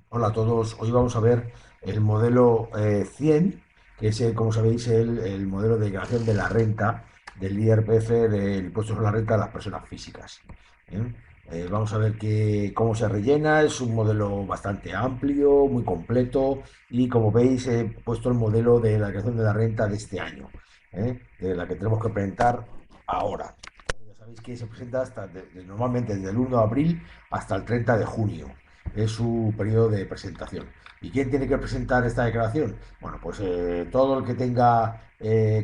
Hola a todos, hoy vamos a ver el modelo 100, que es, como sabéis, el modelo de declaración de la renta del IRPF, del impuesto sobre la renta de las personas físicas. ¿eh? Vamos a ver cómo se rellena, es un modelo bastante amplio, muy completo y como veis he puesto el modelo de la declaración de la renta de este año, de la que tenemos que presentar ahora. Ya sabéis que se presenta normalmente desde el 1 de abril hasta el 30 de junio es su periodo de presentación. ¿Y quién tiene que presentar esta declaración? Bueno, pues todo el que tenga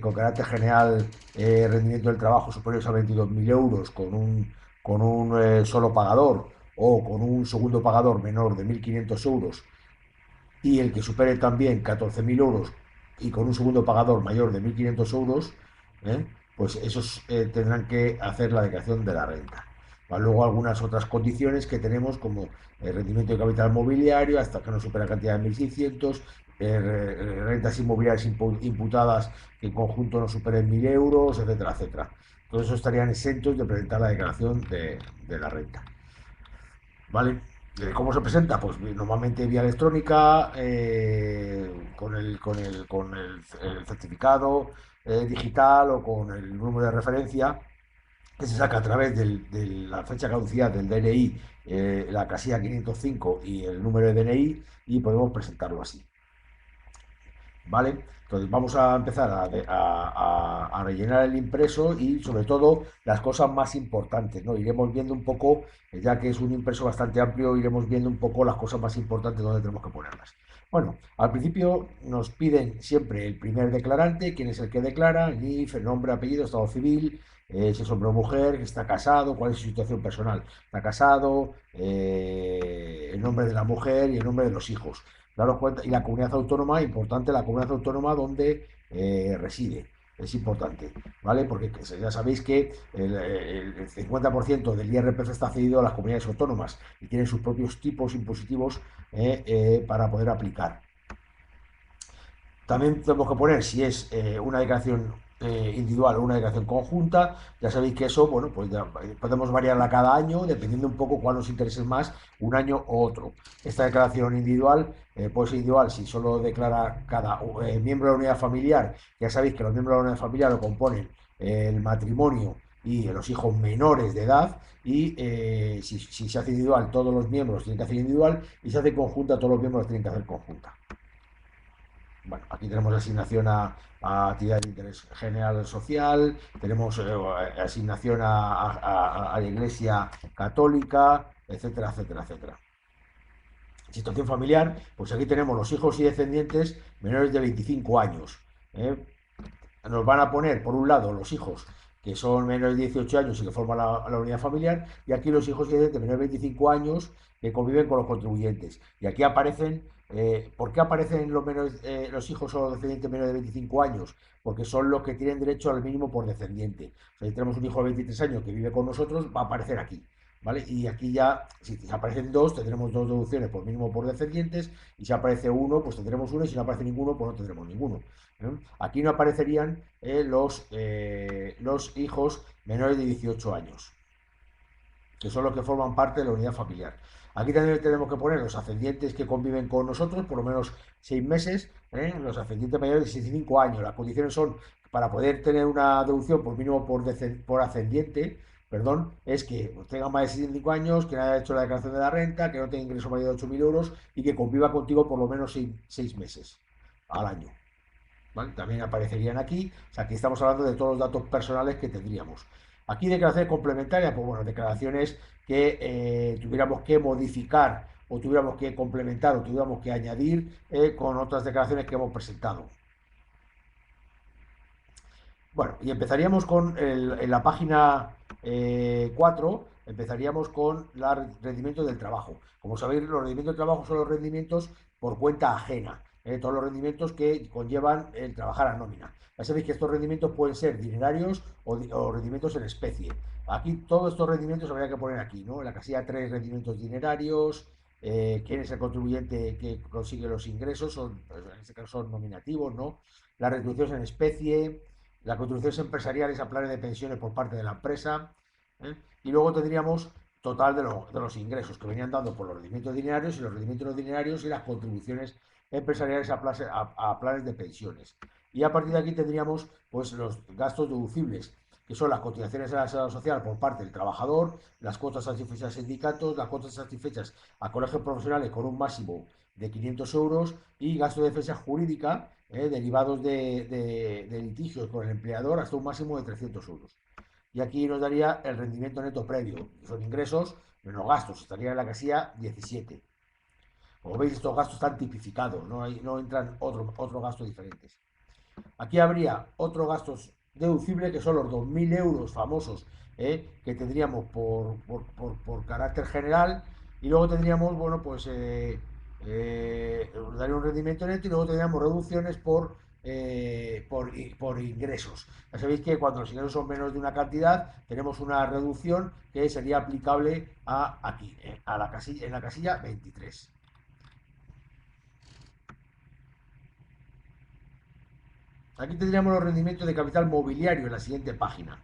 con carácter general rendimiento del trabajo superior a 22.000 euros con un solo pagador o con un segundo pagador menor de 1.500 euros y el que supere también 14.000 euros y con un segundo pagador mayor de 1.500 euros, ¿eh? Pues esos tendrán que hacer la declaración de la renta. ¿Vale? Luego algunas otras condiciones que tenemos como el rendimiento de capital mobiliario hasta que no supera la cantidad de 1.600, rentas inmobiliarias imputadas que en conjunto no superen 1.000 euros, etcétera, etcétera. Todos esos estarían exentos de presentar la declaración de la renta. ¿Vale? ¿Cómo se presenta? Pues normalmente vía electrónica, con el certificado digital o con el número de referencia que se saca a través de la fecha de caducidad del DNI, la casilla 505 y el número de DNI y podemos presentarlo así. ¿Vale? Entonces vamos a empezar a rellenar el impreso y sobre todo las cosas más importantes, ¿no? Iremos viendo un poco, ya que es un impreso bastante amplio, iremos viendo un poco las cosas más importantes donde tenemos que ponerlas. Bueno, al principio nos piden siempre el primer declarante, quién es el que declara, el NIF, el nombre, apellido, estado civil, si es hombre o mujer, está casado, cuál es su situación personal. Está casado, el nombre de la mujer y el nombre de los hijos. Daros cuenta, y la comunidad autónoma, importante, la comunidad autónoma donde reside. Es importante, ¿vale? Porque ya sabéis que el 50% del IRPF está cedido a las comunidades autónomas y tienen sus propios tipos impositivos para poder aplicar. También tenemos que poner si es una declaración individual o una declaración conjunta. Ya sabéis que eso, bueno, pues ya podemos variarla cada año dependiendo un poco cuál nos interese más, un año u otro. Esta declaración individual puede ser individual si solo declara cada miembro de la unidad familiar. Ya sabéis que los miembros de la unidad familiar lo componen el matrimonio y los hijos menores de edad. Y si se hace individual, todos los miembros tienen que hacer individual y si se hace conjunta, todos los miembros tienen que hacer conjunta. Bueno, aquí tenemos asignación a actividades de interés general social, tenemos asignación a la Iglesia Católica, etcétera, etcétera, etcétera. Situación familiar, pues aquí tenemos los hijos y descendientes menores de 25 años. ¿eh? Nos van a poner, por un lado, los hijos que son menores de 18 años y que forman la unidad familiar, y aquí los hijos y descendientes menores de 25 años que conviven con los contribuyentes. Y aquí aparecen, ¿por qué aparecen los hijos o los descendientes menores de 25 años? Porque son los que tienen derecho al mínimo por descendiente. O sea, si tenemos un hijo de 23 años que vive con nosotros, va a aparecer aquí. ¿Vale? Y aquí ya, si aparecen dos, tendremos dos deducciones por mínimo por descendientes, y si aparece uno, pues tendremos uno, y si no aparece ninguno, pues no tendremos ninguno. Aquí no aparecerían los hijos menores de 18 años, que son los que forman parte de la unidad familiar. Aquí también tenemos que poner los ascendientes que conviven con nosotros por lo menos 6 meses, los ascendientes mayores de 65 años. Las condiciones son, para poder tener una deducción por mínimo por ascendiente, perdón, es que tenga más de 65 años, que no haya hecho la declaración de la renta, que no tenga ingreso mayor de 8.000 euros y que conviva contigo por lo menos 6 meses al año. ¿Vale? También aparecerían aquí. O sea, aquí estamos hablando de todos los datos personales que tendríamos. Aquí declaraciones complementarias, pues bueno, declaraciones que tuviéramos que modificar o tuviéramos que complementar o tuviéramos que añadir con otras declaraciones que hemos presentado. Bueno, y empezaríamos en la página 4, empezaríamos con los rendimientos del trabajo. Como sabéis, los rendimientos del trabajo son los rendimientos por cuenta ajena, todos los rendimientos que conllevan el trabajar a nómina. Ya sabéis que estos rendimientos pueden ser dinerarios o rendimientos en especie. Aquí todos estos rendimientos habría que poner aquí, ¿no? En la casilla 3, rendimientos dinerarios, quién es el contribuyente que consigue los ingresos, en este caso son nominativos, ¿no? Las retribuciones en especie, las contribuciones empresariales a planes de pensiones por parte de la empresa. ¿eh? Y luego tendríamos total de los ingresos que venían dando por los rendimientos dinerarios y los rendimientos no dinerarios y las contribuciones empresariales a planes de pensiones. Y a partir de aquí tendríamos pues los gastos deducibles, que son las cotizaciones a la seguridad social por parte del trabajador, las cuotas satisfechas a sindicatos, las cuotas satisfechas a colegios profesionales con un máximo de 500 euros y gasto de defensa jurídica derivados de litigios con el empleador hasta un máximo de 300 euros. Y aquí nos daría el rendimiento neto previo, que son ingresos menos gastos, estaría en la casilla 17. Como veis, estos gastos están tipificados, no entran otros gastos diferentes. Aquí habría otros gastos deducibles que son los 2.000 euros famosos que tendríamos por carácter general y luego tendríamos, bueno, pues daría un rendimiento neto y luego tendríamos reducciones por ingresos. Ya sabéis que cuando los ingresos son menos de una cantidad tenemos una reducción que sería aplicable aquí, en la casilla 23. Aquí tendríamos los rendimientos de capital mobiliario en la siguiente página.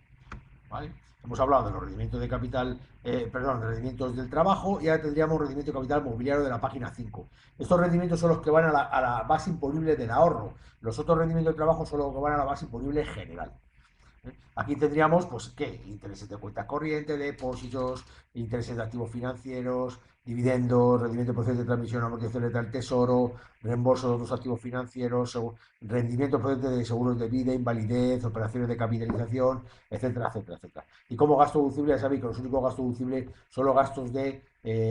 ¿Vale? Hemos hablado de los rendimientos de capital, perdón, rendimientos del trabajo y ahora tendríamos rendimiento de capital mobiliario de la página 5. Estos rendimientos son los que van a la base imponible del ahorro. Los otros rendimientos del trabajo son los que van a la base imponible general. Aquí tendríamos, pues, ¿qué? Intereses de cuenta corriente, depósitos, intereses de activos financieros, dividendos, rendimiento procedente de transmisión, amortizaciones del tesoro, reembolso de otros activos financieros, rendimiento procedente de seguros de vida, invalidez, operaciones de capitalización, etcétera, etcétera, etcétera. Y como gasto deducible, ya sabéis que los únicos gastos deducibles son los gastos de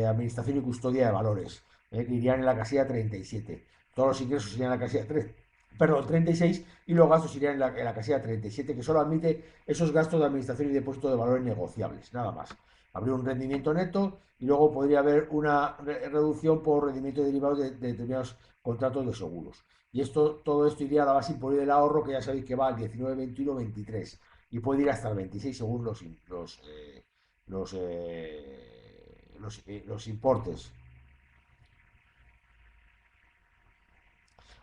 administración y custodia de valores, que irían en la casilla 37. Todos los ingresos irían en la casilla 3, perdón, 36 y los gastos irían en la casilla 37, que solo admite esos gastos de administración y depósito de valores negociables, nada más. Habría un rendimiento neto y luego podría haber una reducción por rendimiento derivado de determinados contratos de seguros. Y todo esto iría a la base imponible del ahorro, que ya sabéis que va al 19, 21, 23 y puede ir hasta el 26 según los importes.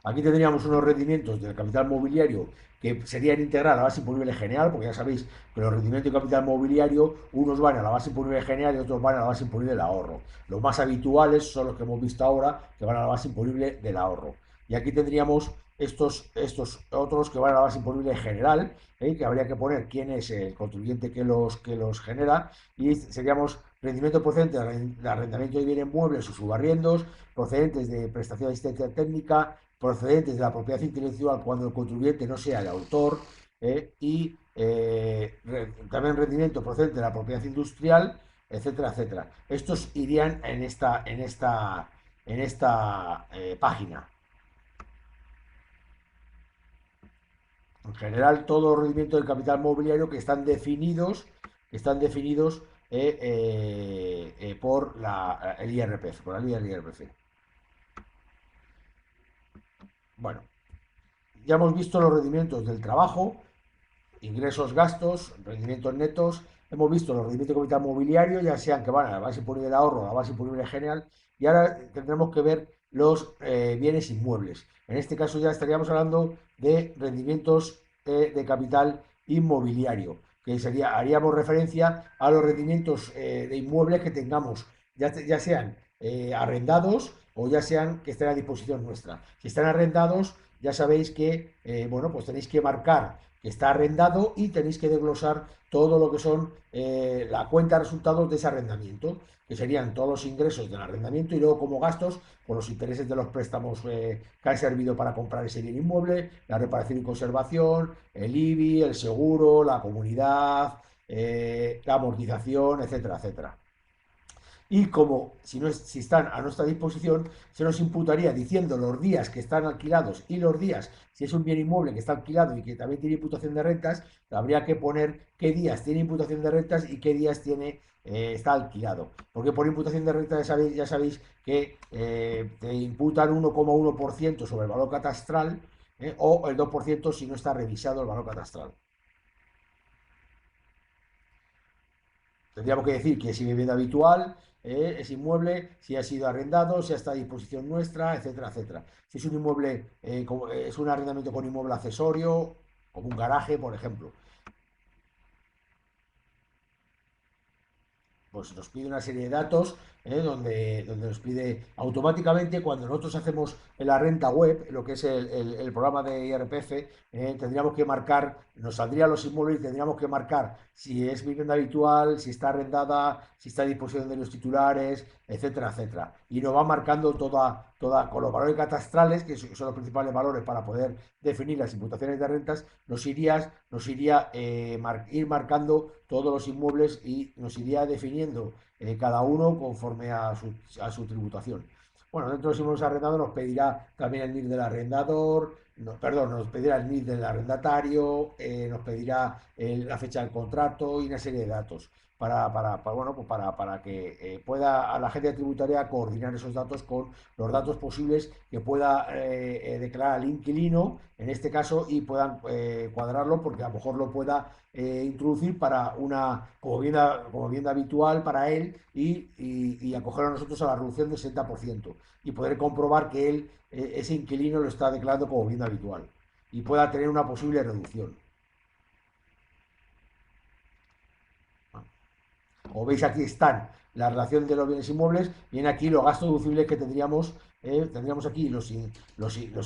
Aquí tendríamos unos rendimientos del capital mobiliario que serían integrar a la base imponible general, porque ya sabéis que los rendimientos de capital mobiliario, unos van a la base imponible general y otros van a la base imponible del ahorro. Los más habituales son los que hemos visto ahora, que van a la base imponible del ahorro. Y aquí tendríamos estos otros que van a la base imponible general, que habría que poner quién es el contribuyente que los genera, y seríamos rendimiento procedente de arrendamiento de bienes muebles o subarriendos, procedentes de prestación de asistencia técnica, procedentes de la propiedad intelectual cuando el contribuyente no sea el autor, y también rendimiento procedente de la propiedad industrial, etcétera, etcétera. Estos irían en esta página. En general, todos los rendimientos del capital mobiliario que están definidos por el IRPF, por la ley del IRPF. Bueno, ya hemos visto los rendimientos del trabajo, ingresos, gastos, rendimientos netos. Hemos visto los rendimientos de capital mobiliario, ya sean que van a la base imponible del ahorro o a la base imponible general, y ahora tendremos que ver los bienes inmuebles. En este caso ya estaríamos hablando de rendimientos de capital inmobiliario, que haríamos referencia a los rendimientos de inmuebles que tengamos, ya sean arrendados o ya sean que estén a disposición nuestra. Si están arrendados, ya sabéis que, bueno, pues tenéis que marcar que está arrendado y tenéis que desglosar todo lo que son la cuenta de resultados de ese arrendamiento, que serían todos los ingresos del arrendamiento y luego como gastos, por los intereses de los préstamos que han servido para comprar ese bien inmueble, la reparación y conservación, el IBI, el seguro, la comunidad, la amortización, etcétera, etcétera. Y como si están a nuestra disposición, se nos imputaría diciendo los días que están alquilados y los días, si es un bien inmueble que está alquilado y que también tiene imputación de rentas, habría que poner qué días tiene imputación de rentas y qué días está alquilado. Porque por imputación de rentas ya sabéis que te imputan 1,1% sobre el valor catastral, o el 2% si no está revisado el valor catastral. Tendríamos que decir que es vivienda habitual, es inmueble, si ha sido arrendado, si está a disposición nuestra, etcétera, etcétera. Si es un inmueble, es un arrendamiento con inmueble accesorio, como un garaje, por ejemplo. pues nos pide una serie de datos, donde nos pide automáticamente cuando nosotros hacemos en la renta web, lo que es el programa de IRPF, tendríamos que marcar, nos saldrían los inmuebles y tendríamos que marcar si es vivienda habitual, si está arrendada, si está a disposición de los titulares, etcétera, etcétera. Y nos va marcando con los valores catastrales, que son los principales valores para poder definir las imputaciones de rentas, nos iría ir marcando todos los inmuebles y nos iría definiendo cada uno conforme a su tributación. Bueno, dentro de los inmuebles arrendados nos pedirá también el NIF del arrendador, perdón, nos pedirá el NIF del arrendatario, nos pedirá la fecha del contrato y una serie de datos bueno, pues para que pueda a la agencia tributaria coordinar esos datos con los datos posibles que pueda declarar al inquilino, en este caso, y puedan cuadrarlo porque a lo mejor lo pueda introducir para como vivienda habitual para él y acoger a nosotros a la reducción del 60% y poder comprobar que ese inquilino lo está declarando como vivienda habitual y pueda tener una posible reducción. Como veis, aquí están la relación de los bienes inmuebles, viene aquí los gastos deducibles que tendríamos aquí los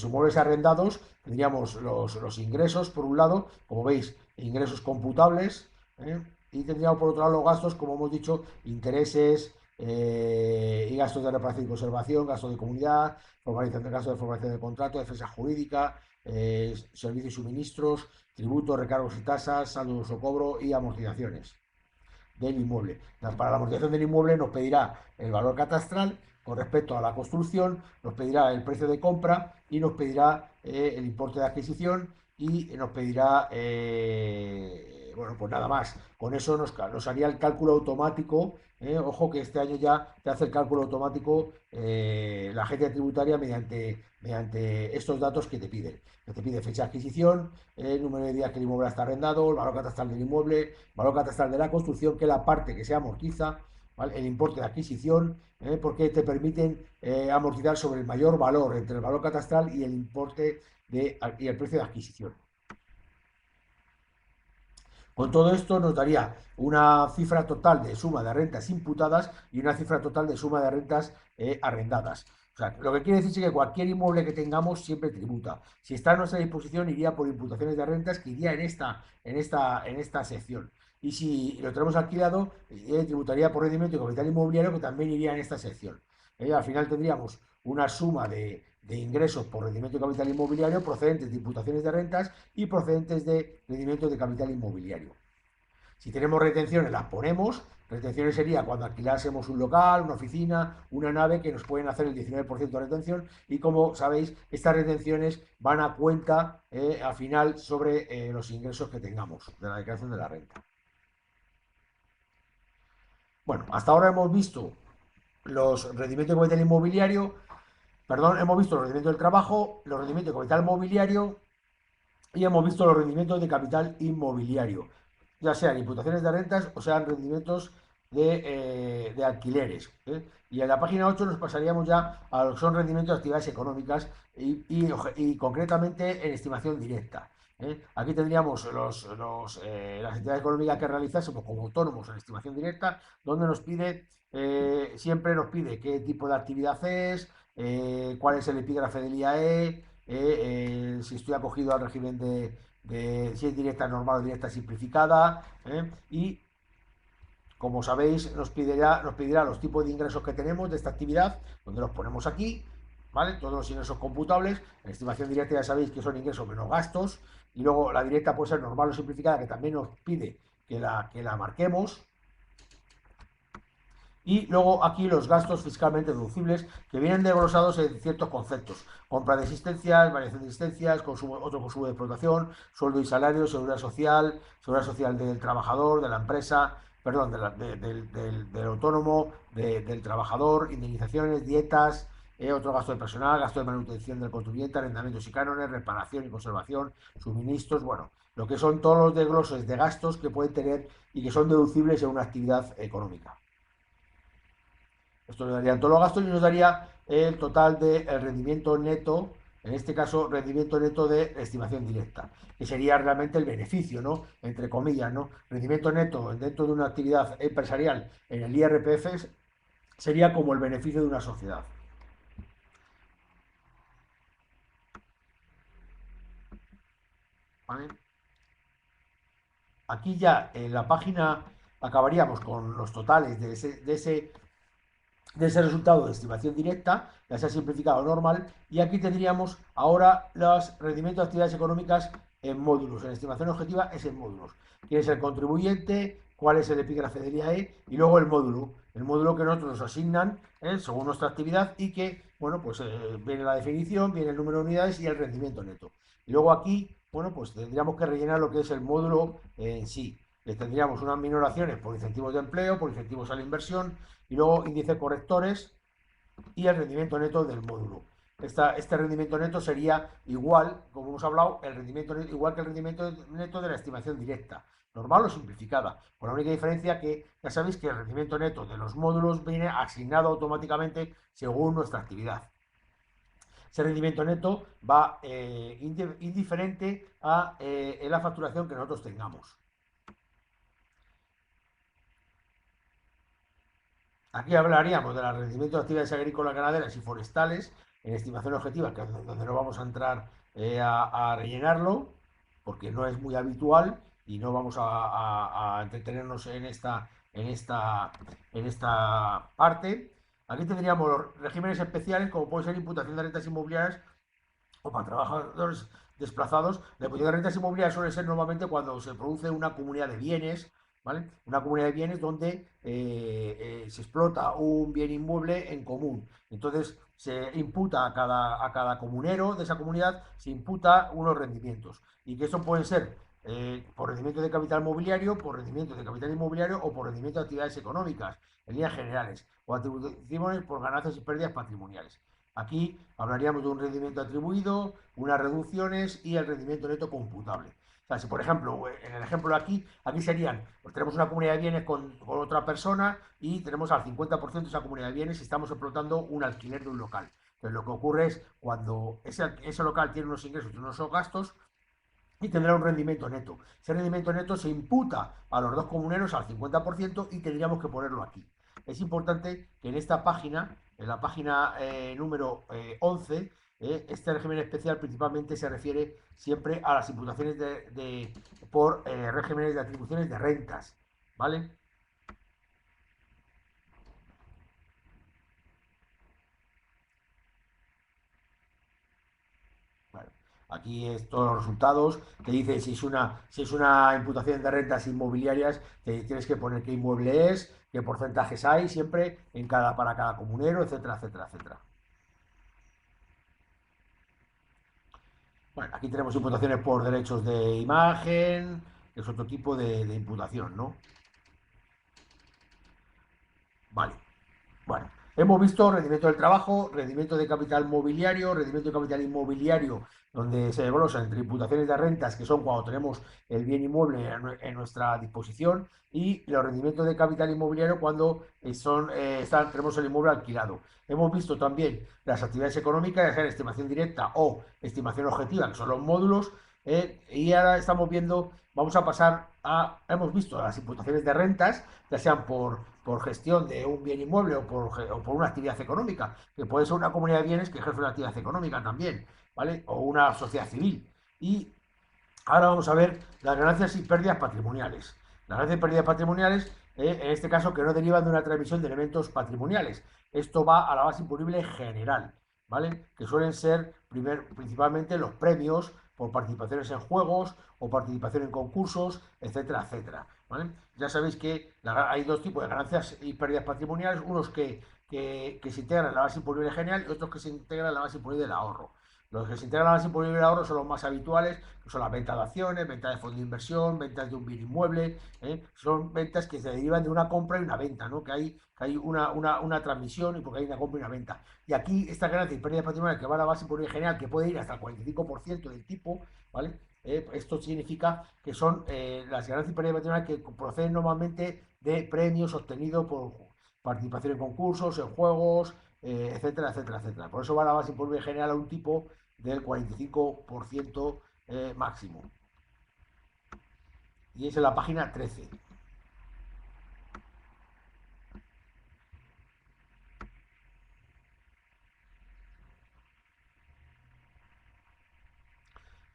inmuebles arrendados, tendríamos los ingresos por un lado, como veis, ingresos computables, ¿eh? Y tendríamos por otro lado los gastos, como hemos dicho, intereses y gastos de reparación y conservación, gastos de comunidad, gastos de formalización de contrato, defensa jurídica, servicios y suministros, tributos, recargos y tasas, saldos o cobro y amortizaciones del inmueble. Para la amortización del inmueble nos pedirá el valor catastral con respecto a la construcción, nos pedirá el precio de compra y nos pedirá el importe de adquisición y nos pedirá, bueno, pues nada más. Con eso nos haría el cálculo automático. Ojo que este año ya te hace el cálculo automático la agencia tributaria mediante estos datos que te piden. Que te pide fecha de adquisición, el número de días que el inmueble está arrendado, el valor catastral del inmueble, valor catastral de la construcción, que es la parte que se amortiza, ¿vale? El importe de adquisición, porque te permiten amortizar sobre el mayor valor entre el valor catastral y el importe y el precio de adquisición. Con todo esto nos daría una cifra total de suma de rentas imputadas y una cifra total de suma de rentas arrendadas. O sea, lo que quiere decir es que cualquier inmueble que tengamos siempre tributa. Si está a nuestra disposición, iría por imputaciones de rentas, que iría en esta sección. Y si lo tenemos alquilado, tributaría por rendimiento y capital inmobiliario, que también iría en esta sección. Al final tendríamos una suma de ingresos por rendimiento de capital inmobiliario procedentes de imputaciones de rentas y procedentes de rendimiento de capital inmobiliario. Si tenemos retenciones, las ponemos. Retenciones sería cuando alquilásemos un local, una oficina, una nave, que nos pueden hacer el 19% de retención. Y como sabéis, estas retenciones van a cuenta al final sobre los ingresos que tengamos de la declaración de la renta. Bueno, hasta ahora hemos visto los rendimientos de capital inmobiliario, perdón, hemos visto los rendimientos del trabajo, los rendimientos de capital mobiliario y hemos visto los rendimientos de capital inmobiliario, ya sean imputaciones de rentas o sean rendimientos de alquileres. Y en la página 8 nos pasaríamos ya a lo que son rendimientos de actividades económicas y concretamente en estimación directa. Aquí tendríamos las actividades económicas que realizásemos como autónomos en estimación directa, donde siempre nos pide qué tipo de actividad es, cuál es el epígrafe del IAE, si estoy acogido al régimen si es directa normal o directa simplificada, y como sabéis nos pedirá los tipos de ingresos que tenemos de esta actividad, donde los ponemos aquí, ¿vale? Todos los ingresos computables. En estimación directa ya sabéis que son ingresos menos gastos, y luego la directa puede ser normal o simplificada, que también nos pide que la marquemos. Y luego aquí los gastos fiscalmente deducibles, que vienen desglosados en ciertos conceptos: compra de existencias, variación de existencias, otro consumo de explotación, sueldo y salario, seguridad social del trabajador, de la empresa, perdón, del autónomo, del trabajador, indemnizaciones, dietas, otro gasto de personal, gasto de manutención del contribuyente, arrendamientos y cánones, reparación y conservación, suministros, bueno, lo que son todos los desgloses de gastos que pueden tener y que son deducibles en una actividad económica. Esto nos daría todos los gastos y nos daría el total del rendimiento neto en este caso rendimiento neto de estimación directa, que sería realmente el beneficio, ¿no? Entre comillas, ¿no? Rendimiento neto dentro de una actividad empresarial en el IRPF sería como el beneficio de una sociedad. ¿Vale? Aquí ya en la página acabaríamos con los totales de ese resultado de estimación directa, ya sea simplificado o normal, y aquí tendríamos ahora los rendimientos de actividades económicas en módulos. En estimación objetiva es en módulos. ¿Quién es el contribuyente? ¿Cuál es el epígrafe del IAE? Y luego el módulo que nosotros nos asignan según nuestra actividad y que, bueno, pues viene la definición, viene el número de unidades y el rendimiento neto. Y luego aquí, bueno, pues tendríamos que rellenar lo que es el módulo en sí. Le tendríamos unas minoraciones por incentivos de empleo, por incentivos a la inversión, y luego índice correctores y el rendimiento neto del módulo. Este rendimiento neto sería igual, como hemos hablado, el rendimiento neto, igual que el rendimiento neto de la estimación directa, normal o simplificada, con la única diferencia que ya sabéis que el rendimiento neto de los módulos viene asignado automáticamente según nuestra actividad. Ese rendimiento neto va indiferente a la facturación que nosotros tengamos. Aquí hablaríamos del rendimiento de actividades agrícolas, ganaderas y forestales en estimación objetiva, que es donde no vamos a entrar a rellenarlo, porque no es muy habitual y no vamos a entretenernos en esta parte. Aquí tendríamos los regímenes especiales, como puede ser imputación de rentas inmobiliarias o para trabajadores desplazados. La imputación de rentas inmobiliarias suele ser normalmente cuando se produce una comunidad de bienes, ¿vale? Una comunidad de bienes donde se explota un bien inmueble en común. Entonces se imputa a cada comunero de esa comunidad, se imputa unos rendimientos. Y que eso pueden ser por rendimiento de capital mobiliario, por rendimiento de capital inmobiliario o por rendimiento de actividades económicas, en líneas generales, o atribuciones por ganancias y pérdidas patrimoniales. Aquí hablaríamos de un rendimiento atribuido, unas reducciones y el rendimiento neto computable. O sea, si por ejemplo, en el ejemplo de aquí serían, pues tenemos una comunidad de bienes con otra persona y tenemos al 50% de esa comunidad de bienes y estamos explotando un alquiler de un local. Entonces lo que ocurre es cuando ese local tiene unos ingresos y unos gastos, y tendrá un rendimiento neto. Ese rendimiento neto se imputa a los dos comuneros al 50% y tendríamos que ponerlo aquí. Es importante que en esta página, en la página número 11, este régimen especial principalmente se refiere siempre a las imputaciones por regímenes de atribuciones de rentas, ¿vale? Bueno, aquí es todos los resultados, te dice si es una imputación de rentas inmobiliarias, tienes que poner qué inmueble es, qué porcentajes hay siempre para cada comunero, etcétera, etcétera, etcétera. Bueno, aquí tenemos imputaciones por derechos de imagen, que es otro tipo de imputación, ¿no? Vale. Bueno, hemos visto rendimiento del trabajo, rendimiento de capital mobiliario, rendimiento de capital inmobiliario, donde se desglosa entre imputaciones de rentas, que son cuando tenemos el bien inmueble en nuestra disposición, y los rendimientos de capital inmobiliario cuando tenemos el inmueble alquilado. Hemos visto también las actividades económicas, ya sea estimación directa o estimación objetiva, que son los módulos, y ahora estamos viendo, vamos a pasar hemos visto las imputaciones de rentas, ya sean por gestión de un bien inmueble o por una actividad económica, que puede ser una comunidad de bienes que ejerce una actividad económica también, ¿vale? O una sociedad civil. Y ahora vamos a ver las ganancias y pérdidas patrimoniales. Las ganancias y pérdidas patrimoniales, en este caso, que no derivan de una transmisión de elementos patrimoniales. Esto va a la base imponible general, ¿vale? Que suelen ser principalmente los premios por participaciones en juegos o participación en concursos, etcétera, etcétera. ¿Vale? Ya sabéis que hay dos tipos de ganancias y pérdidas patrimoniales, unos que se integran en la base imponible general y otros que se integran en la base imponible del ahorro. Los que se integran a la base imponible del ahorro son los más habituales, que son las ventas de acciones, ventas de fondos de inversión, ventas de un bien inmueble. Son ventas que se derivan de una compra y una venta, ¿no? Que hay una transmisión y porque hay una compra y una venta. Y aquí esta ganancia y pérdida patrimonial que va a la base imponible general, que puede ir hasta el 45% del tipo, ¿vale? Esto significa que son las ganancias y pérdidas patrimoniales que proceden normalmente de premios obtenidos por participación en concursos, en juegos, etcétera, etcétera, etcétera. Por eso va la base imponible general a un tipo del 45% máximo. Y es en la página 13.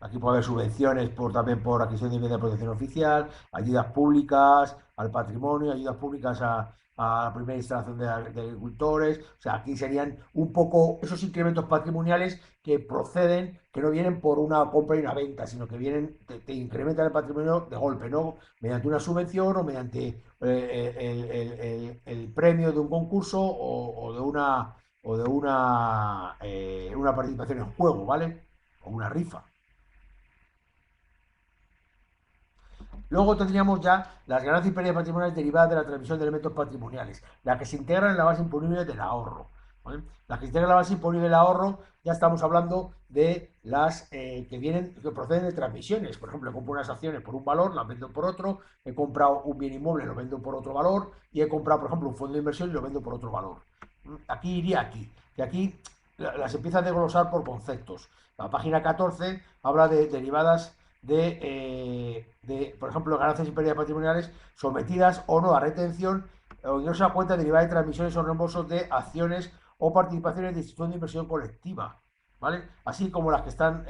Aquí puede haber subvenciones también por adquisición de vivienda de protección oficial, ayudas públicas al patrimonio, ayudas públicas a la primera instalación de agricultores. O sea, aquí serían un poco esos incrementos patrimoniales que proceden, que no vienen por una compra y una venta, sino que vienen, te incrementan el patrimonio de golpe, ¿no? Mediante una subvención o mediante el premio de un concurso o de una participación en juego, ¿vale? O una rifa. Luego tendríamos ya las ganancias y pérdidas patrimoniales derivadas de la transmisión de elementos patrimoniales, las que se integran en la base imponible del ahorro. ¿Vale? Las que se integran en la base imponible del ahorro, ya estamos hablando de las que proceden de transmisiones. Por ejemplo, he comprado unas acciones por un valor, las vendo por otro, he comprado un bien inmueble, lo vendo por otro valor, y he comprado, por ejemplo, un fondo de inversión y lo vendo por otro valor. Aquí iría aquí, que aquí las empieza a desglosar por conceptos. La página 14 habla de derivadas por ejemplo, ganancias y pérdidas patrimoniales sometidas o no a retención o ingresos a cuenta derivada de transmisiones o reembolsos de acciones o participaciones de institución de inversión colectiva, ¿vale? Así como las que están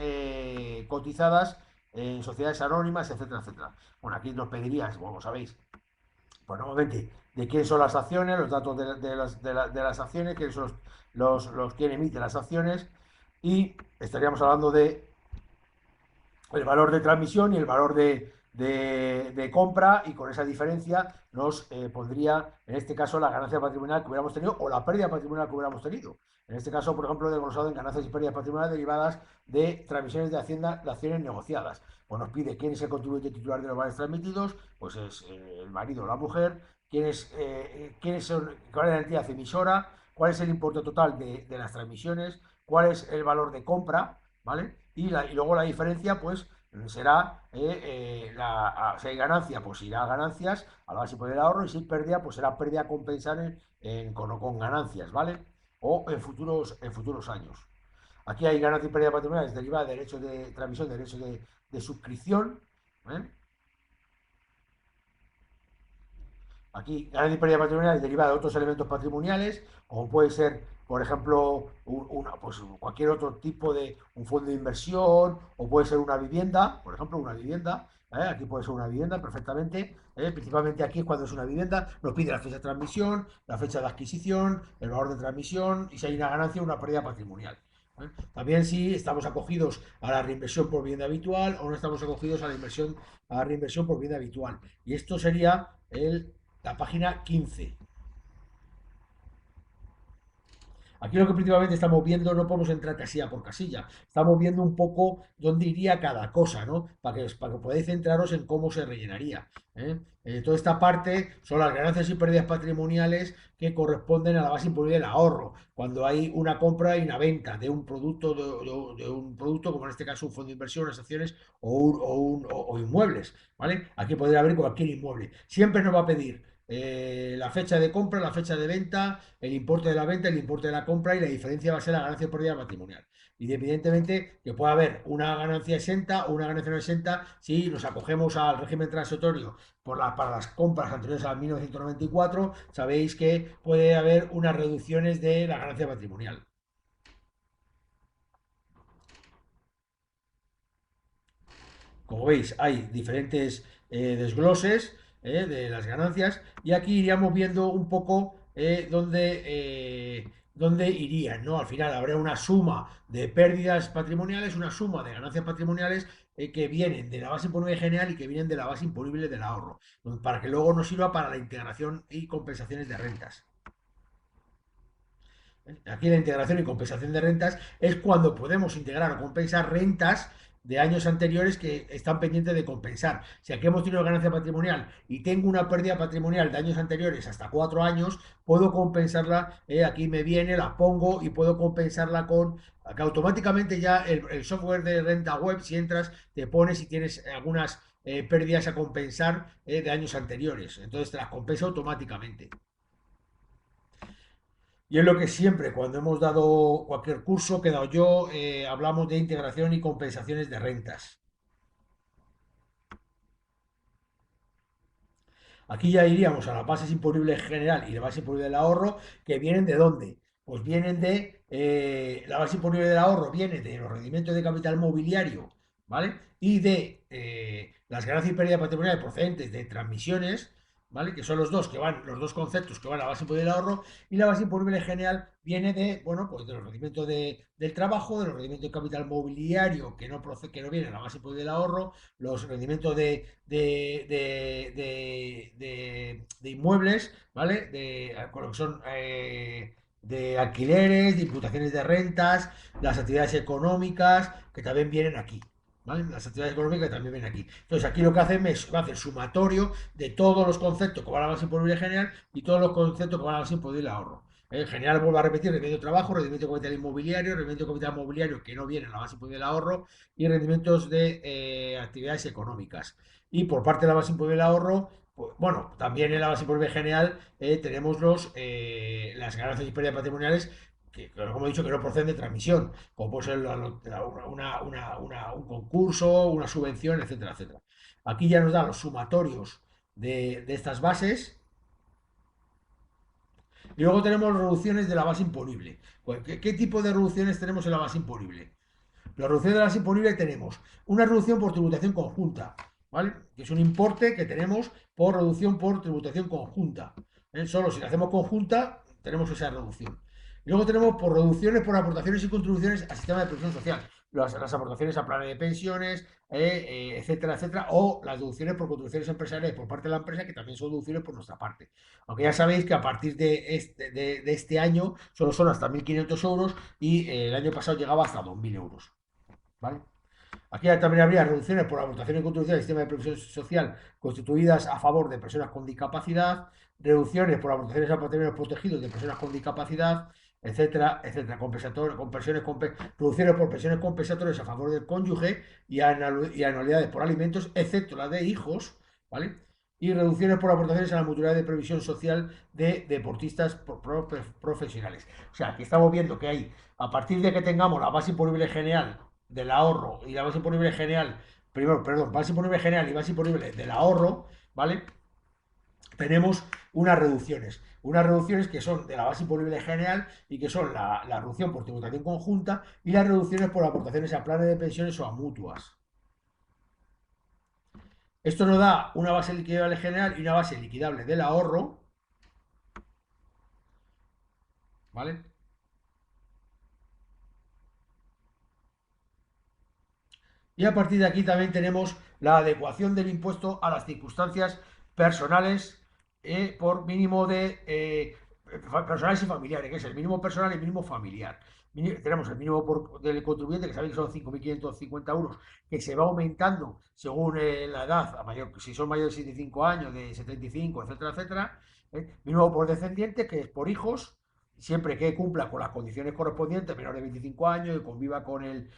cotizadas en sociedades anónimas, etcétera, etcétera. Bueno, aquí nos pedirías, como sabéis, pues nuevamente, de quién son las acciones, los datos de las acciones, quiénes son quién emite las acciones, y estaríamos hablando de el valor de transmisión y el valor de compra, y con esa diferencia nos pondría, en este caso, la ganancia patrimonial que hubiéramos tenido o la pérdida patrimonial que hubiéramos tenido. En este caso, por ejemplo, desglosado en ganancias y pérdidas patrimoniales derivadas de transmisiones de Hacienda de acciones negociadas. Pues nos pide quién es el contribuyente titular de los bienes transmitidos, pues es el marido o la mujer, cuál es la entidad emisora, cuál es el importe total de las transmisiones, cuál es el valor de compra, ¿vale? Y luego la diferencia, pues, será, si hay ganancia, pues irá a ganancias, a la base de ahorro, y si hay pérdida, pues será pérdida a compensar con ganancias, ¿vale? O en futuros años. Aquí hay ganancia y pérdida patrimoniales derivadas de derechos de transmisión, de derechos de suscripción, ¿eh? Aquí, ganancia y pérdida patrimonial es derivada de otros elementos patrimoniales, como puede ser, por ejemplo, pues cualquier otro tipo de un fondo de inversión, o puede ser una vivienda, por ejemplo, una vivienda. Aquí puede ser una vivienda perfectamente. Principalmente aquí es cuando es una vivienda, nos pide la fecha de transmisión, la fecha de adquisición, el valor de transmisión y si hay una ganancia o una pérdida patrimonial. También si estamos acogidos a la reinversión por vivienda habitual o no estamos acogidos a la reinversión por vivienda habitual. Y esto sería la página 15. Aquí lo que principalmente estamos viendo, no podemos entrar casilla por casilla, estamos viendo un poco dónde iría cada cosa, ¿no? Para que podáis centraros en cómo se rellenaría. ¿eh? Toda esta parte son las ganancias y pérdidas patrimoniales que corresponden a la base imponible del ahorro, cuando hay una compra y una venta de un producto, de un producto, como en este caso un fondo de inversión, unas acciones o inmuebles, ¿vale? Aquí podría haber cualquier inmueble. Siempre nos va a pedir la fecha de compra, la fecha de venta, el importe de la venta, el importe de la compra, y la diferencia va a ser la ganancia por pérdida patrimonial. Y evidentemente que puede haber una ganancia exenta o una ganancia no exenta si nos acogemos al régimen transitorio para las compras anteriores a 1994. Sabéis que puede haber unas reducciones de la ganancia patrimonial. Como veis, hay diferentes desgloses de las ganancias, y aquí iríamos viendo un poco dónde irían, ¿no? Al final habrá una suma de pérdidas patrimoniales, una suma de ganancias patrimoniales que vienen de la base imponible general y que vienen de la base imponible del ahorro, para que luego nos sirva para la integración y compensaciones de rentas. Aquí la integración y compensación de rentas es cuando podemos integrar o compensar rentas de años anteriores que están pendientes de compensar. Si aquí hemos tenido ganancia patrimonial y tengo una pérdida patrimonial de años anteriores hasta 4 años, puedo compensarla. Aquí me viene, la pongo y puedo compensarla que automáticamente ya el software de renta web, si entras, te pone si tienes algunas pérdidas a compensar de años anteriores. Entonces te las compensa automáticamente. Y es lo que siempre, cuando hemos dado cualquier curso que he dado yo, hablamos de integración y compensaciones de rentas. Aquí ya iríamos a las bases imponibles general y la base imponible del ahorro, que vienen ¿de dónde? Pues vienen de, la base imponible del ahorro viene de los rendimientos de capital mobiliario, ¿vale? Y de las ganancias y pérdidas patrimoniales procedentes de transmisiones, ¿vale? Que son los dos que van, los dos conceptos que van a la base imponible del ahorro, y la base imponible general viene de, bueno, pues de los rendimientos del trabajo, de los rendimientos de capital mobiliario que no vienen a la base imponible del ahorro, los rendimientos de inmuebles, ¿vale? Con lo que son de alquileres, de imputaciones de rentas, las actividades económicas, que también vienen aquí. ¿Vale? Las actividades económicas también vienen aquí. Entonces, aquí lo que hacen es va a hacer sumatorio de todos los conceptos que van a la base imponible general y todos los conceptos que van a la base imponible haorro. En general, vuelvo a repetir, rendimiento de trabajo, rendimiento de capital inmobiliario, rendimiento de capital mobiliario que no viene en la base imponible ahorro y rendimientos de actividades económicas. Y por parte de la base imponible del ahorro, pues, bueno, también en la base imponible general tenemos las ganancias y pérdidas patrimoniales que, como he dicho, que no proceden de transmisión, como puede ser un concurso, una subvención, etcétera, etcétera. Aquí ya nos dan los sumatorios de estas bases y luego tenemos reducciones de la base imponible. Pues, ¿qué tipo de reducciones tenemos en la base imponible? La reducción de la base imponible tenemos una reducción por tributación conjunta, ¿vale? Que es un importe que tenemos por reducción por tributación conjunta. Solo si la hacemos conjunta, tenemos esa reducción. Y luego tenemos por reducciones por aportaciones y contribuciones al sistema de previsión social. Las aportaciones a planes de pensiones, etcétera, etcétera, o las deducciones por contribuciones empresariales por parte de la empresa, que también son deducciones por nuestra parte. Aunque ya sabéis que a partir de este año solo son hasta 1.500 euros y el año pasado llegaba hasta 2.000 euros. ¿Vale? Aquí también habría reducciones por aportación y contribución al sistema de previsión social constituidas a favor de personas con discapacidad, reducciones por aportaciones a patrimonios protegidos de personas con discapacidad, etcétera, etcétera, reducciones por pensiones compensatorias a favor del cónyuge y anualidades por alimentos, excepto la de hijos, ¿vale? Y reducciones por aportaciones a la mutualidad de previsión social de deportistas profesionales. O sea, aquí estamos viendo que hay, a partir de que tengamos la base imponible general del ahorro y la base imponible general, primero, perdón, base imponible general y base imponible del ahorro, ¿vale? Tenemos unas reducciones que son de la base imponible general y que son la reducción por tributación conjunta y las reducciones por aportaciones a planes de pensiones o a mutuas. Esto nos da una base liquidable general y una base liquidable del ahorro, ¿vale? Y a partir de aquí también tenemos la adecuación del impuesto a las circunstancias personales por mínimo personales y familiares, que es el mínimo personal y el mínimo familiar. Tenemos el mínimo del contribuyente, que sabéis que son 5.550 euros, que se va aumentando según la edad, si son mayores de 65 años, de 75, etcétera, etcétera. Mínimo por descendiente, que es por hijos, siempre que cumpla con las condiciones correspondientes, menor de 25 años, y conviva con el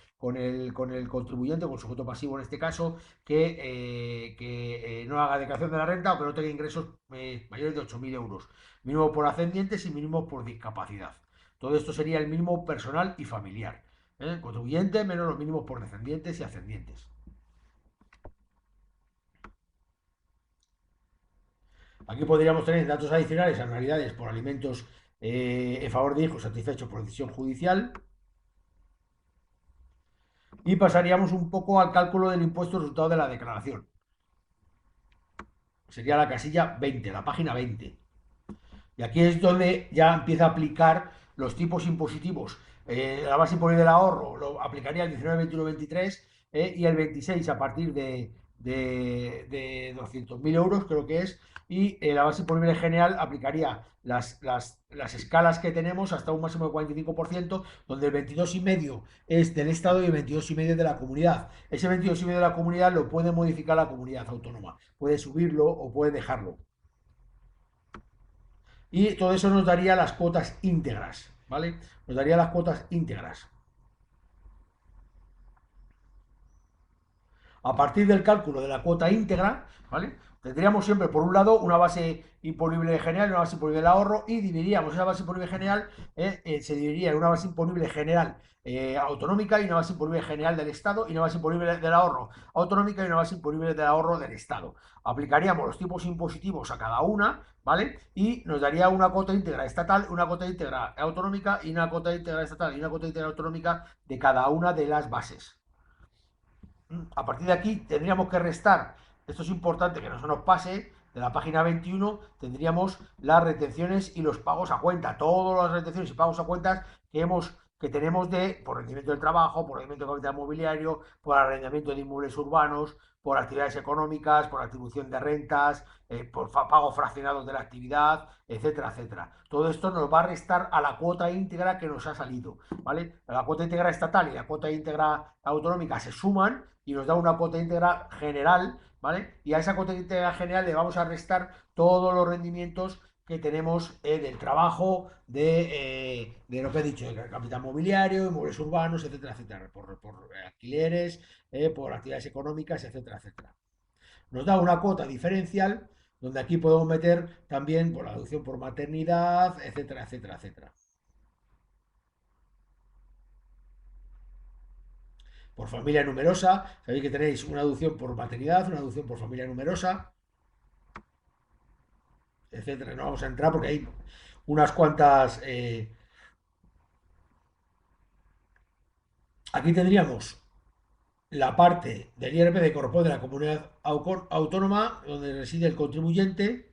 contribuyente, con el sujeto pasivo en este caso, que no haga declaración de la renta o que no tenga ingresos mayores de 8.000 euros. Mínimo por ascendientes y mínimo por discapacidad. Todo esto sería el mínimo personal y familiar. Contribuyente menos los mínimos por descendientes y ascendientes. Aquí podríamos tener datos adicionales, anualidades por alimentos en favor de hijos satisfechos por decisión judicial. Y pasaríamos un poco al cálculo del impuesto resultado de la declaración. Sería la casilla 20, la página 20. Y aquí es donde ya empieza a aplicar los tipos impositivos. La base imponible del ahorro lo aplicaría el 19, 21, 23 y el 26 a partir de 200.000 euros, creo que es. Y la base imponible general aplicaría las escalas que tenemos hasta un máximo de 45%, donde el 22,5 es del Estado y el 22,5 de la comunidad. Ese 22,5 de la comunidad lo puede modificar la comunidad autónoma. Puede subirlo o puede dejarlo. Y todo eso nos daría las cuotas íntegras, ¿vale? Nos daría las cuotas íntegras. A partir del cálculo de la cuota íntegra, ¿vale? Tendríamos siempre, por un lado, una base imponible general y una base imponible del ahorro y dividiríamos esa base imponible general, se dividiría en una base imponible general autonómica y una base imponible general del Estado y una base imponible del ahorro autonómica y una base imponible del ahorro del Estado. Aplicaríamos los tipos impositivos a cada una, ¿vale? Y nos daría una cuota íntegra estatal, una cuota íntegra autonómica y una cuota íntegra estatal y una cuota íntegra autonómica de cada una de las bases. A partir de aquí tendríamos que restar, esto es importante que no se nos pase, de la página 21 tendríamos las retenciones y los pagos a cuenta, todas las retenciones y pagos a cuentas que tenemos por rendimiento del trabajo, por rendimiento de capital mobiliario, por arrendamiento de inmuebles urbanos, por actividades económicas, por atribución de rentas, por pagos fraccionados de la actividad, etcétera, etcétera. Todo esto nos va a restar a la cuota íntegra que nos ha salido, ¿vale? La cuota íntegra estatal y la cuota íntegra autonómica se suman y nos da una cuota íntegra general, ¿vale? Y a esa cuota íntegra general le vamos a restar todos los rendimientos que tenemos del trabajo, de lo que he dicho, de capital mobiliario, inmuebles urbanos, etcétera, etcétera, por alquileres, por actividades económicas, etcétera, etcétera. Nos da una cuota diferencial donde aquí podemos meter también por la deducción por maternidad, etcétera, etcétera, etcétera. Por familia numerosa, sabéis que tenéis una deducción por maternidad, una deducción por familia numerosa, etcétera. No vamos a entrar porque hay unas cuantas. Aquí tendríamos la parte del IRPF que corresponde a la comunidad autónoma donde reside el contribuyente.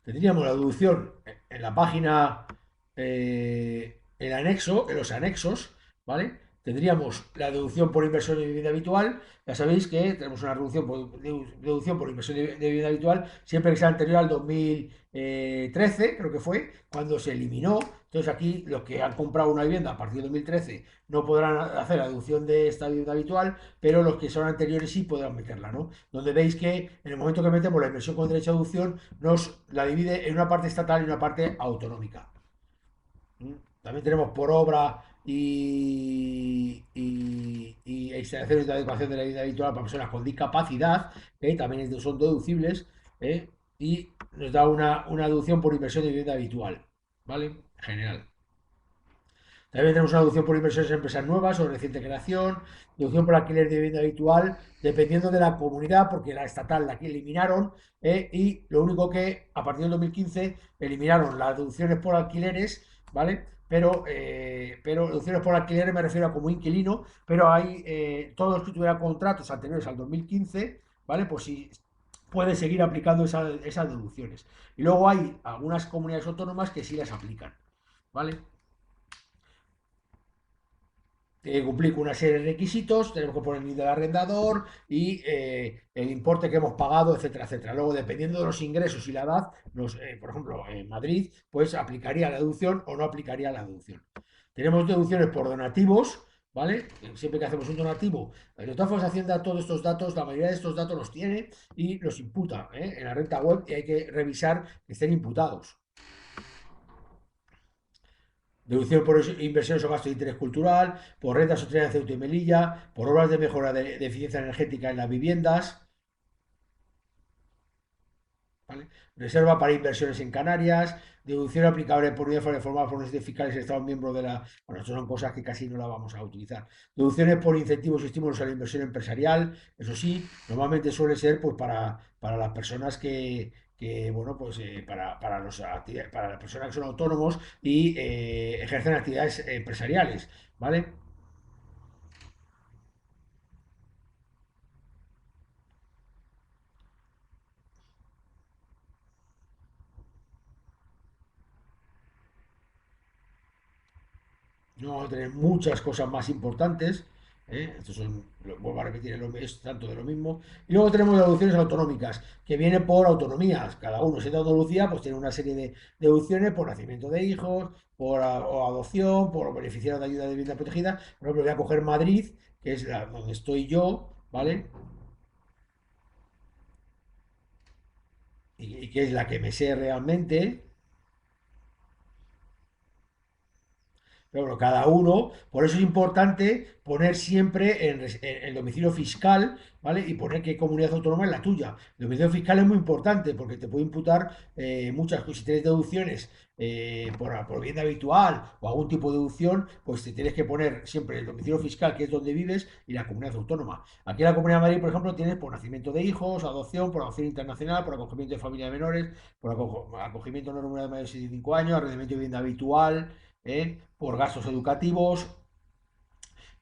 Tendríamos la deducción en la página, el anexo, en los anexos, ¿vale? Tendríamos la deducción por inversión de vivienda habitual. Ya sabéis que tenemos una deducción por inversión de vivienda habitual siempre que sea anterior al 2013, creo que fue, cuando se eliminó. Entonces aquí los que han comprado una vivienda a partir de 2013 no podrán hacer la deducción de esta vivienda habitual, pero los que son anteriores sí podrán meterla, ¿no? Donde veis que en el momento que metemos la inversión con derecho a deducción nos la divide en una parte estatal y una parte autonómica. También tenemos por obra y instalaciones de adecuación de la vida habitual para personas con discapacidad, que también son deducibles, ¿eh? Y nos da una deducción por inversión de vivienda habitual, ¿vale? General. También tenemos una deducción por inversiones en empresas nuevas o reciente creación, deducción por alquiler de vivienda habitual, dependiendo de la comunidad, porque la estatal la que eliminaron, y lo único que a partir del 2015 eliminaron las deducciones por alquileres, ¿vale? Pero deducciones por alquileres me refiero a como inquilino, pero hay todos los que tuvieran contratos anteriores al 2015, ¿vale? Pues si puede seguir aplicando esas deducciones. Y luego hay algunas comunidades autónomas que sí las aplican, ¿vale? Cumplir con una serie de requisitos, tenemos que poner el NID del arrendador y el importe que hemos pagado, etcétera, etcétera. Luego, dependiendo de los ingresos y la edad, por ejemplo, en Madrid, pues aplicaría la deducción o no aplicaría la deducción. Tenemos deducciones por donativos, ¿vale? Siempre que hacemos un donativo, de todas formas, Hacienda todos estos datos, la mayoría de estos datos los tiene y los imputa en la renta web y hay que revisar que estén imputados. Deducción por inversiones o gasto de interés cultural, por rentas sociales de Ceuta y Melilla, por obras de mejora de eficiencia energética en las viviendas, ¿vale? Reserva para inversiones en Canarias, deducción aplicable por unidades formadas por los fiscales y Estados miembros de la. Bueno, estas son cosas que casi no la vamos a utilizar. Deducciones por incentivos y estímulos a la inversión empresarial, eso sí, normalmente suele ser pues para las personas bueno, pues para las personas que son autónomos y ejercen actividades empresariales, ¿vale? No vamos a tener muchas cosas más importantes. Estos son, vuelvo a repetir, es tanto de lo mismo. Y luego tenemos deducciones autonómicas, que vienen por autonomías. Cada uno, si es de Andalucía, pues tiene una serie de deducciones por nacimiento de hijos, o adopción, por beneficiar de ayuda de vivienda protegida. Por ejemplo, voy a coger Madrid, que es donde estoy yo, ¿vale? y que es la que me sé realmente. Pero bueno, cada uno, por eso es importante poner siempre en el domicilio fiscal, ¿vale? Y poner qué comunidad autónoma es la tuya. El domicilio fiscal es muy importante porque te puede imputar muchas cosas. Si tienes deducciones por vivienda habitual o algún tipo de deducción, pues te tienes que poner siempre el domicilio fiscal, que es donde vives, y la comunidad autónoma. Aquí en la Comunidad de Madrid, por ejemplo, tienes por nacimiento de hijos, adopción, por adopción internacional, por acogimiento de familia de menores, por acogimiento no remunerado de mayores de 65 años, arrendamiento de vivienda habitual, por gastos educativos.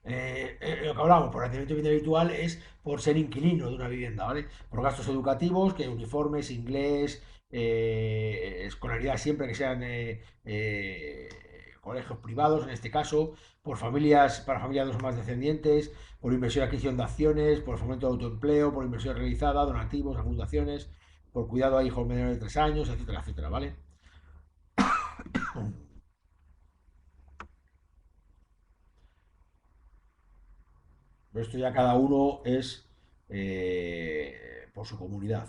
Lo que hablamos por rendimiento de vivienda habitual es por ser inquilino de una vivienda, ¿vale? Por gastos educativos, que uniformes, inglés, escolaridad siempre que sean colegios privados, en este caso, por familias, para familias dos o más descendientes, por inversión y adquisición de acciones, por fomento de autoempleo, por inversión realizada, donativos a fundaciones, por cuidado a hijos menores de 3 años, etcétera, etcétera, ¿vale? Pero esto ya cada uno es por su comunidad.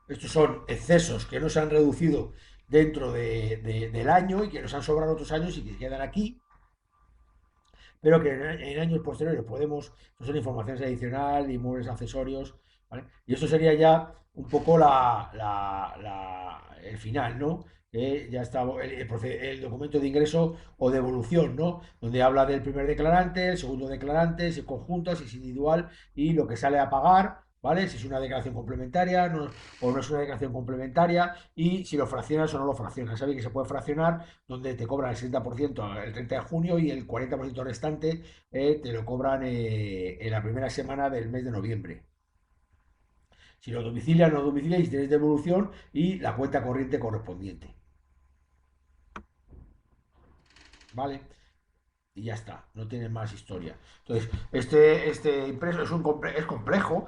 Estos son excesos que no se han reducido dentro del año y que nos han sobrado otros años y que quedan aquí, pero que en años posteriores podemos, no son informaciones adicional, inmuebles accesorios, ¿vale? Y esto sería ya un poco el final, ¿no? Ya está el documento de ingreso o de evolución, ¿no? Donde habla del primer declarante, el segundo declarante, si es conjunto, si es individual y lo que sale a pagar, ¿vale? Si es una declaración complementaria o no es una declaración complementaria y si lo fraccionas o no lo fraccionas. Sabéis que se puede fraccionar donde te cobran el 60% el 30 de junio y el 40% restante te lo cobran en la primera semana del mes de noviembre. Si lo domicilia, no domicilia y si tienes devolución y la cuenta corriente correspondiente. ¿Vale? Y ya está, no tiene más historia. Entonces, este impreso es complejo,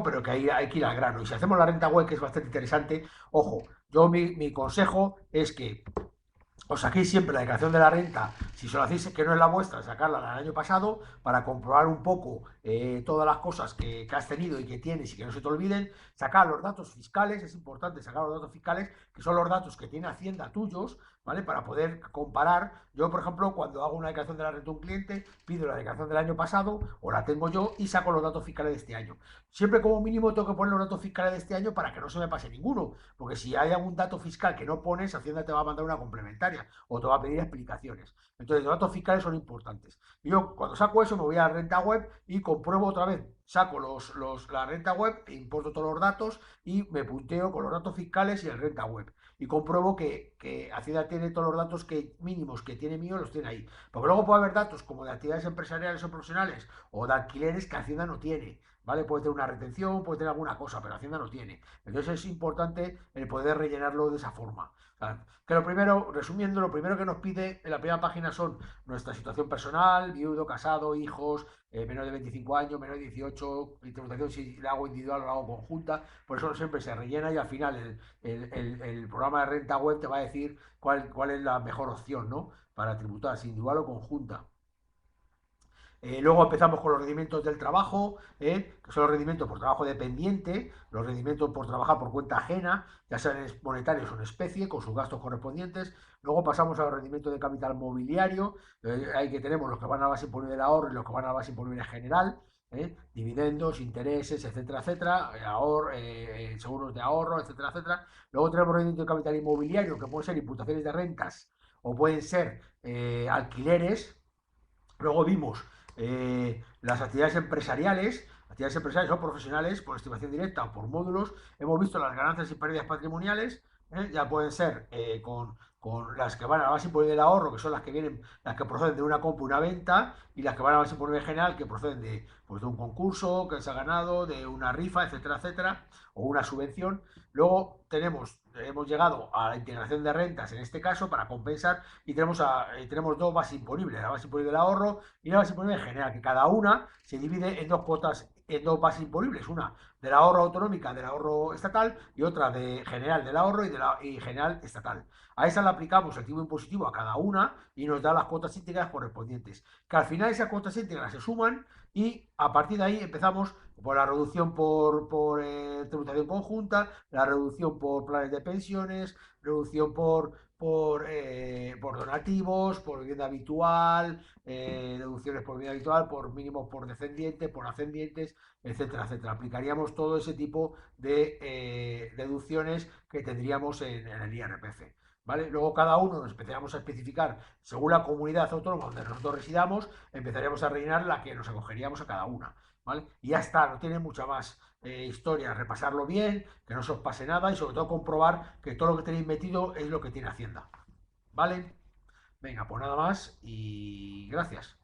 pero que hay que ir al grano. Y si hacemos la renta web, que es bastante interesante, ojo, yo mi consejo es que os saquéis siempre la declaración de la renta, si solo hacéis que no es la vuestra, sacarla del año pasado para comprobar un poco todas las cosas que has tenido y que tienes y que no se te olviden. Sacar los datos fiscales, es importante sacar los datos fiscales, que son los datos que tiene Hacienda tuyos, ¿vale? Para poder comparar. Yo, por ejemplo, cuando hago una declaración de la renta de un cliente, pido la declaración del año pasado o la tengo yo y saco los datos fiscales de este año. Siempre como mínimo tengo que poner los datos fiscales de este año para que no se me pase ninguno, porque si hay algún dato fiscal que no pones, Hacienda te va a mandar una complementaria o te va a pedir explicaciones. Entonces, los datos fiscales son importantes. Y yo, cuando saco eso, me voy a la renta web y compruebo otra vez. Saco la renta web, importo todos los datos y me punteo con los datos fiscales y el renta web. Y compruebo que Hacienda tiene todos los datos mínimos que tiene mío, los tiene ahí. Porque luego puede haber datos como de actividades empresariales o profesionales o de alquileres que Hacienda no tiene. ¿Vale? Puede tener una retención, puede tener alguna cosa, pero Hacienda no tiene. Entonces es importante el poder rellenarlo de esa forma. O sea, que lo primero, resumiendo, lo primero que nos pide en la primera página son nuestra situación personal, viudo, casado, hijos, menor de 25 años, menor de 18, tributación si la hago individual o la hago conjunta, por eso siempre se rellena y al final el programa de renta web te va a decir cuál es la mejor opción, ¿no? Para tributar, si individual o conjunta. Luego empezamos con los rendimientos del trabajo, que son los rendimientos por trabajo dependiente, los rendimientos por trabajar por cuenta ajena, ya sean monetarios o en especie, con sus gastos correspondientes. Luego pasamos a los rendimientos de capital mobiliario, ahí que tenemos los que van a la base imponible del ahorro y los que van a la base imponible general, dividendos, intereses, etcétera, etcétera, seguros de ahorro, etcétera, etcétera. Luego tenemos rendimiento de capital inmobiliario, que pueden ser imputaciones de rentas o pueden ser alquileres. Luego vimos las actividades empresariales son profesionales por estimación directa o por módulos. Hemos visto las ganancias y pérdidas patrimoniales, Ya pueden ser con las que van a la base imponible del ahorro, que son las que vienen, las que proceden de una compra, una venta, y las que van a la base imponible general, que proceden de, pues, de un concurso que se ha ganado, de una rifa, etcétera, etcétera, o una subvención. Luego hemos llegado a la integración de rentas en este caso para compensar, y tenemos dos bases imponibles, la base imponible del ahorro y la base imponible general, que cada una se divide en dos cuotas, en dos bases imponibles, una del ahorro autonómica, del ahorro estatal, y otra de general del ahorro y general estatal. A esa le aplicamos el tipo impositivo a cada una y nos da las cuotas íntegras correspondientes. Que al final esas cuotas íntegras se suman y a partir de ahí empezamos por la reducción por tributación conjunta, la reducción por planes de pensiones, reducción por donativos, por vivienda habitual, deducciones por vivienda habitual, por mínimos por descendientes, por ascendientes, etcétera, etcétera. Aplicaríamos todo ese tipo de deducciones que tendríamos en el IRPF. ¿Vale? Luego cada uno nos empezaremos a especificar, según la comunidad autónoma donde nosotros residamos, empezaremos a rellenar la que nos acogeríamos a cada una. ¿Vale? Y ya está, no tiene mucha más historia, repasarlo bien, que no se os pase nada y sobre todo comprobar que todo lo que tenéis metido es lo que tiene Hacienda. ¿Vale? Venga, pues nada más y gracias.